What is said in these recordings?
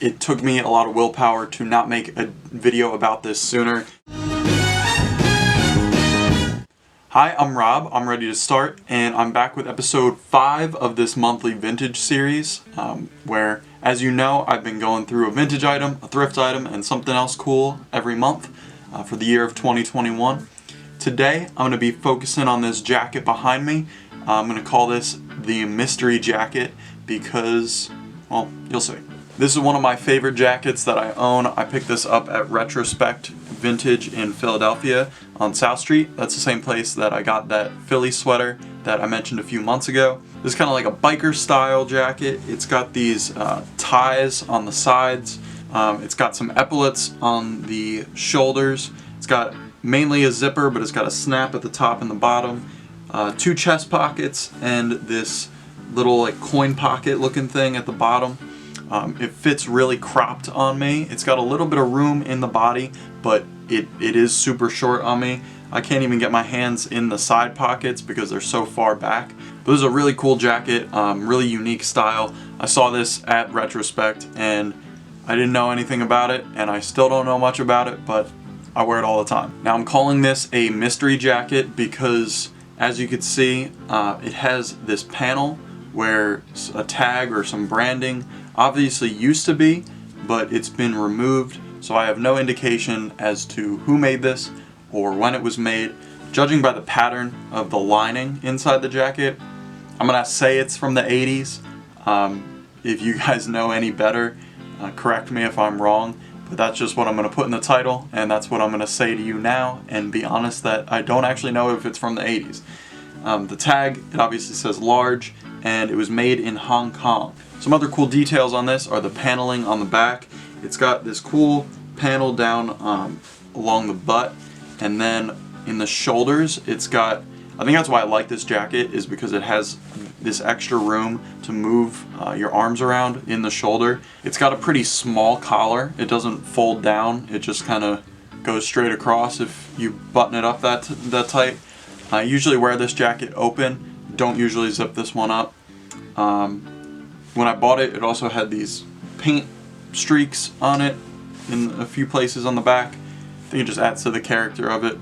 It took me a lot of willpower to not make a video about this sooner. Hi, I'm Rob. I'm ready to start, and I'm back with episode 5 of this monthly vintage series, where, as you know, I've been going through a vintage item, a thrift item, and something else cool every month for the year of 2021. Today, I'm going to be focusing on this jacket behind me. I'm going to call this the mystery jacket because, well, you'll see. This is one of my favorite jackets that I own. I picked this up at Retrospect Vintage in Philadelphia on South Street. That's the same place that I got that Philly sweater that I mentioned a few months ago. This is kind of like a biker style jacket. It's got these ties on the sides. It's got some epaulets on the shoulders. It's got mainly a zipper, but it's got a snap at the top and the bottom. 2 chest pockets and this little like coin pocket looking thing at the bottom. It fits really cropped on me. It's got a little bit of room in the body, but it is super short on me. I can't even get my hands in the side pockets because they're so far back. But this is a really cool jacket, really unique style. I saw this at Retrospect and I didn't know anything about it, and I still don't know much about it, but I wear it all the time. Now I'm calling this a mystery jacket because, as you can see, it has this panel where a tag or some branding obviously used to be, but it's been removed, so I have no indication as to who made this or when it was made. Judging by the pattern of the lining inside the jacket, I'm gonna say it's from the 80s. If you guys know any better, correct me if I'm wrong, but that's just what I'm gonna put in the title, and that's what I'm gonna say to you now, and be honest that I don't actually know if it's from the 80s. The tag, it obviously says large, and it was made in Hong Kong. Some other cool details on this are the paneling on the back. It's got this cool panel down along the butt, and then in the shoulders it's got, I think that's why I like this jacket, is because it has this extra room to move your arms around in the shoulder. It's got a pretty small collar. It doesn't fold down, it just kind of goes straight across if you button it up that tight. I usually wear this jacket open, don't usually zip this one up. When I bought it, it also had these paint streaks on it in a few places on the back. I think it just adds to the character of it.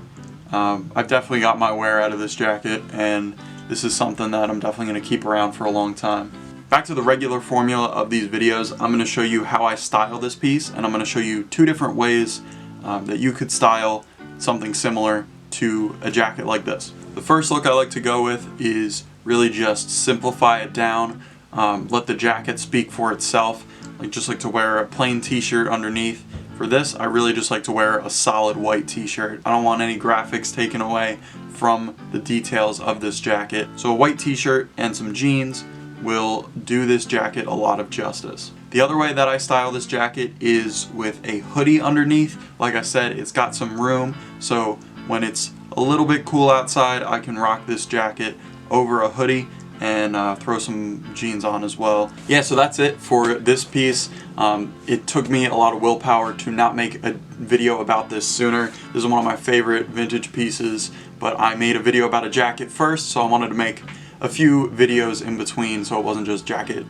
I've definitely got my wear out of this jacket, and this is something that I'm definitely going to keep around for a long time. Back to the regular formula of these videos, I'm going to show you how I style this piece, and I'm going to show you 2 different ways that you could style something similar to a jacket like this. The first look I like to go with is really just simplify it down, let the jacket speak for itself. Just like to wear a plain t-shirt underneath. For this, I really just like to wear a solid white t-shirt. I don't want any graphics taken away from the details of this jacket. So a white t-shirt and some jeans will do this jacket a lot of justice. The other way that I style this jacket is with a hoodie underneath. Like I said, it's got some room, so when it's a little bit cool outside, I can rock this jacket over a hoodie and throw some jeans on as well. Yeah, so that's it for this piece. It took me a lot of willpower to not make a video about this sooner. This is one of my favorite vintage pieces, but I made a video about a jacket first, so I wanted to make a few videos in between so it wasn't just jacket.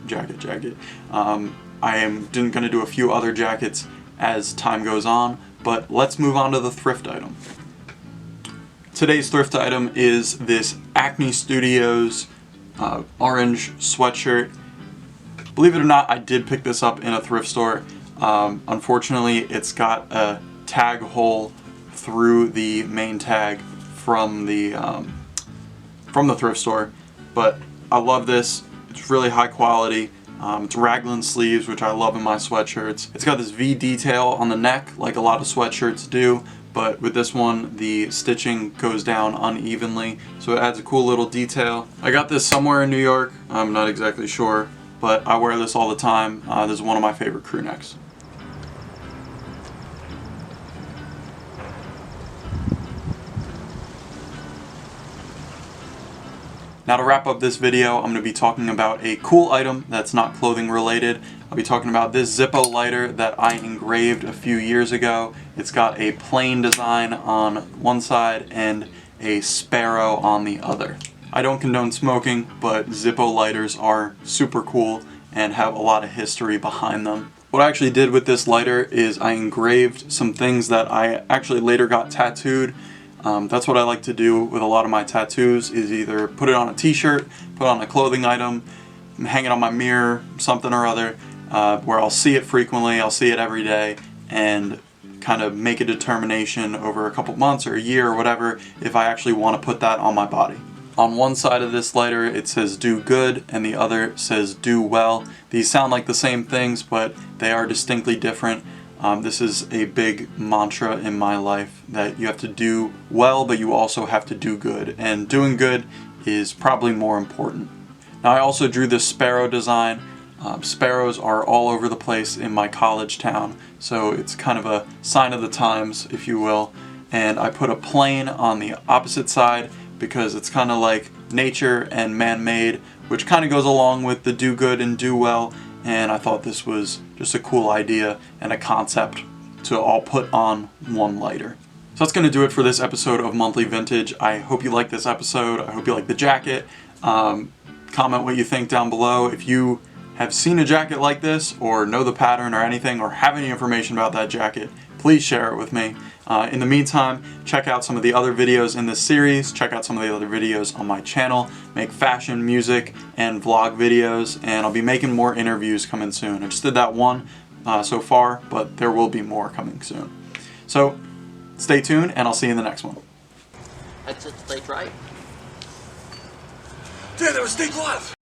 I am gonna do a few other jackets as time goes on, but let's move on to the thrift item. Today's thrift item is this Acne Studios orange sweatshirt. Believe it or not, I did pick this up in a thrift store. Unfortunately, it's got a tag hole through the main tag from the thrift store, but I love this. It's really high quality. It's raglan sleeves, which I love in my sweatshirts. It's got this V detail on the neck, like a lot of sweatshirts do, but with this one, the stitching goes down unevenly, so it adds a cool little detail. I got this somewhere in New York, I'm not exactly sure, but I wear this all the time. This is one of my favorite crew necks. Now to wrap up this video, I'm going to be talking about a cool item that's not clothing related. I'll be talking about this Zippo lighter that I engraved a few years ago. It's got a plain design on one side and a sparrow on the other. I don't condone smoking, but Zippo lighters are super cool and have a lot of history behind them. What I actually did with this lighter is I engraved some things that I actually later got tattooed. That's what I like to do with a lot of my tattoos, is either put it on a t-shirt, put it on a clothing item, hang it on my mirror, something or other, where I'll see it frequently, I'll see it every day, and kind of make a determination over a couple months or a year or whatever if I actually want to put that on my body. On one side of this lighter it says do good and the other says do well. These sound like the same things, but they are distinctly different. This is a big mantra in my life, that you have to do well, but you also have to do good, and doing good is probably more important. Now, I also drew this sparrow design. Sparrows are all over the place in my college town, so it's kind of a sign of the times, if you will. And I put a plane on the opposite side because it's kind of like nature and man-made, which kind of goes along with the do good and do well, and I thought this was just a cool idea and a concept to all put on one lighter. So that's going to do it for this episode of Monthly Vintage. I hope you like this episode. I hope you like the jacket. Comment what you think down below. If you have seen a jacket like this, or know the pattern or anything, or have any information about that jacket, please share it with me. In the meantime, check out some of the other videos in this series, check out some of the other videos on my channel, make fashion, music, and vlog videos, and I'll be making more interviews coming soon. I just did that one so far, but there will be more coming soon. So, stay tuned, and I'll see you in the next one. Exit stage right. Dude, there was stage left!